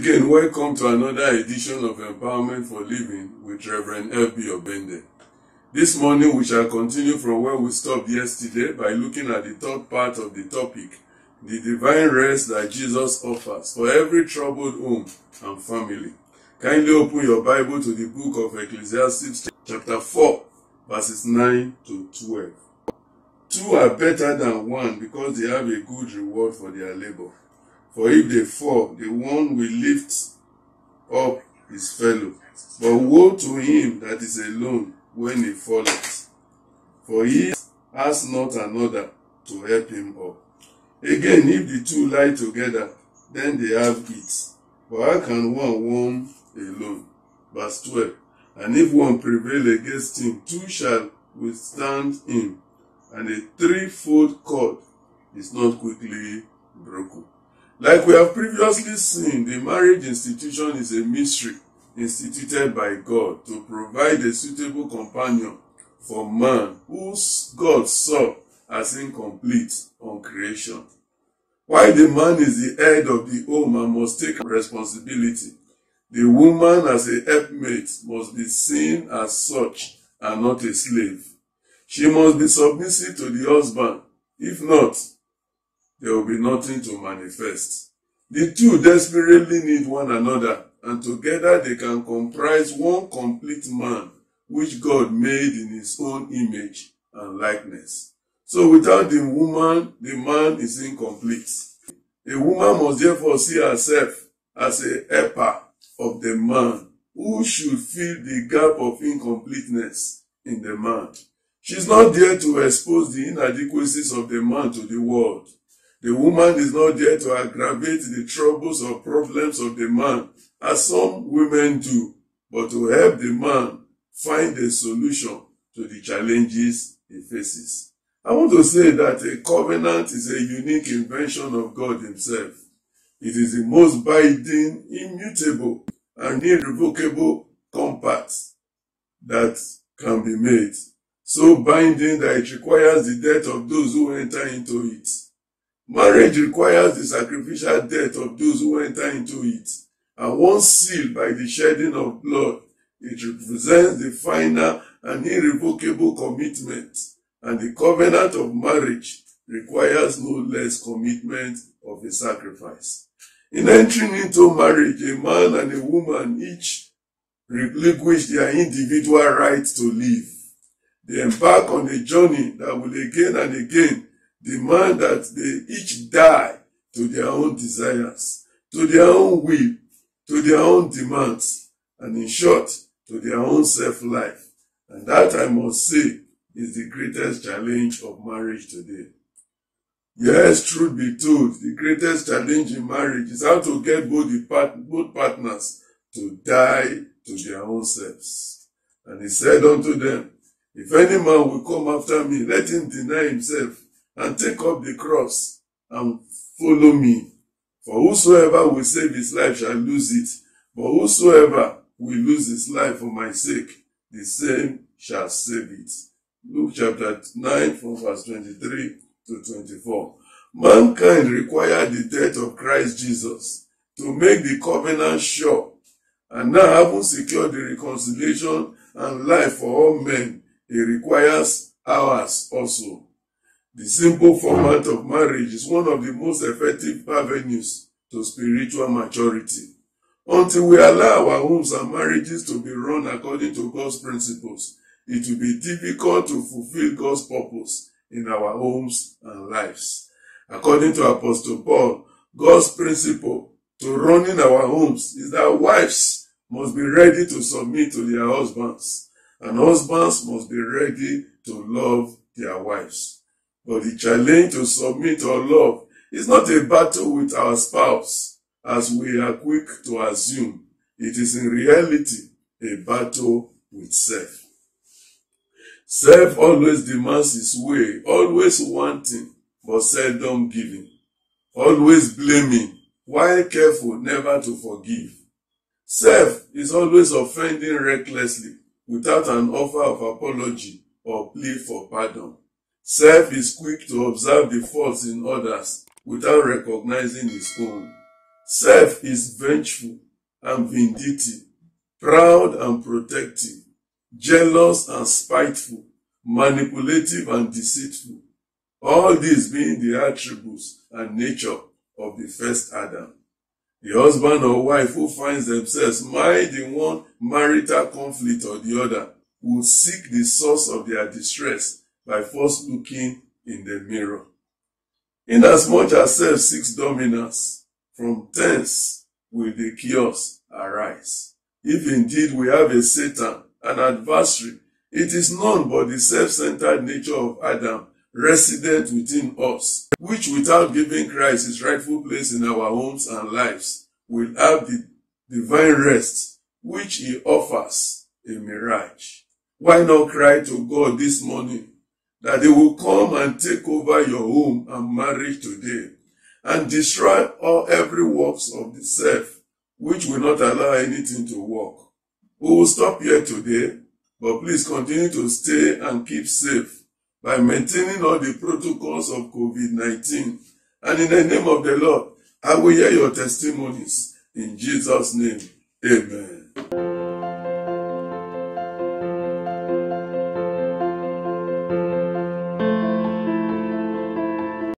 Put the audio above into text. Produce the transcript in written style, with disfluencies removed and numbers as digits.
again, welcome to another edition of Empowerment for Living with Reverend L.B. Obende. This morning we shall continue from where we stopped yesterday by looking at the third part of the topic, the divine rest that Jesus offers for every troubled home and family. Kindly open your Bible to the book of Ecclesiastes chapter 4, verses 9 to 12. Two are better than one because they have a good reward for their labor. For if they fall, the one will lift up his fellow. But woe to him that is alone when he falleth, for he has not another to help him up. Again, if the two lie together, then they have it. But how can one alone? Verse 12. And if one prevail against him, two shall withstand him, and a threefold cord is not quickly broken. Like we have previously seen, the marriage institution is a mystery instituted by God to provide a suitable companion for man whose God saw as incomplete on creation. While the man is the head of the home and must take responsibility, the woman as a helpmate must be seen as such and not a slave. She must be submissive to the husband. If not, there will be nothing to manifest. The two desperately need one another, and together they can comprise one complete man, which God made in his own image and likeness. So without the woman, the man is incomplete. A woman must therefore see herself as a helper of the man, who should fill the gap of incompleteness in the man. She is not there to expose the inadequacies of the man to the world. The woman is not there to aggravate the troubles or problems of the man, as some women do, but to help the man find a solution to the challenges he faces. I want to say that a covenant is a unique invention of God himself. It is the most binding, immutable, and irrevocable compact that can be made. So binding that it requires the death of those who enter into it. Marriage requires the sacrificial death of those who enter into it. And once sealed by the shedding of blood, it represents the final and irrevocable commitment. And the covenant of marriage requires no less commitment of a sacrifice. In entering into marriage, a man and a woman each relinquish their individual right to live. They embark on a journey that will again and again demand that they each die to their own desires, to their own will, to their own demands, and in short, to their own self-life. And that, I must say, is the greatest challenge of marriage today. Yes, truth be told, the greatest challenge in marriage is how to get both partners to die to their own selves. And he said unto them, if any man will come after me, let him deny himself and take up the cross and follow me. For whosoever will save his life shall lose it, but whosoever will lose his life for my sake, the same shall save it. Luke chapter 9 from verse 23 to 24. Mankind required the death of Christ Jesus to make the covenant sure, and now having secured the reconciliation and life for all men, it requires ours also. The simple format of marriage is one of the most effective avenues to spiritual maturity. Until we allow our homes and marriages to be run according to God's principles, it will be difficult to fulfill God's purpose in our homes and lives. According to Apostle Paul, God's principle to running our homes is that wives must be ready to submit to their husbands, and husbands must be ready to love their wives. But the challenge to submit or love is not a battle with our spouse, as we are quick to assume. It is in reality a battle with self. Self always demands his way, always wanting, but seldom giving. Always blaming, while careful never to forgive. Self is always offending recklessly, without an offer of apology or plea for pardon. Self is quick to observe the faults in others without recognizing his own. Self is vengeful and vindictive, proud and protective, jealous and spiteful, manipulative and deceitful. All these being the attributes and nature of the first Adam. The husband or wife who finds themselves mired in one marital conflict or the other will seek the source of their distress by first looking in the mirror. Inasmuch as self seeks dominance, from thence will the chaos arise. If indeed we have a Satan, an adversary, it is none but the self-centered nature of Adam resident within us, which without giving Christ his rightful place in our homes and lives, will have the divine rest which he offers a mirage. Why not cry to God this morning that he will come and take over your home and marriage today and destroy every works of the self which will not allow anything to work? We will stop here today, but please continue to stay and keep safe by maintaining all the protocols of COVID-19. And in the name of the Lord, I will hear your testimonies. In Jesus' name, amen.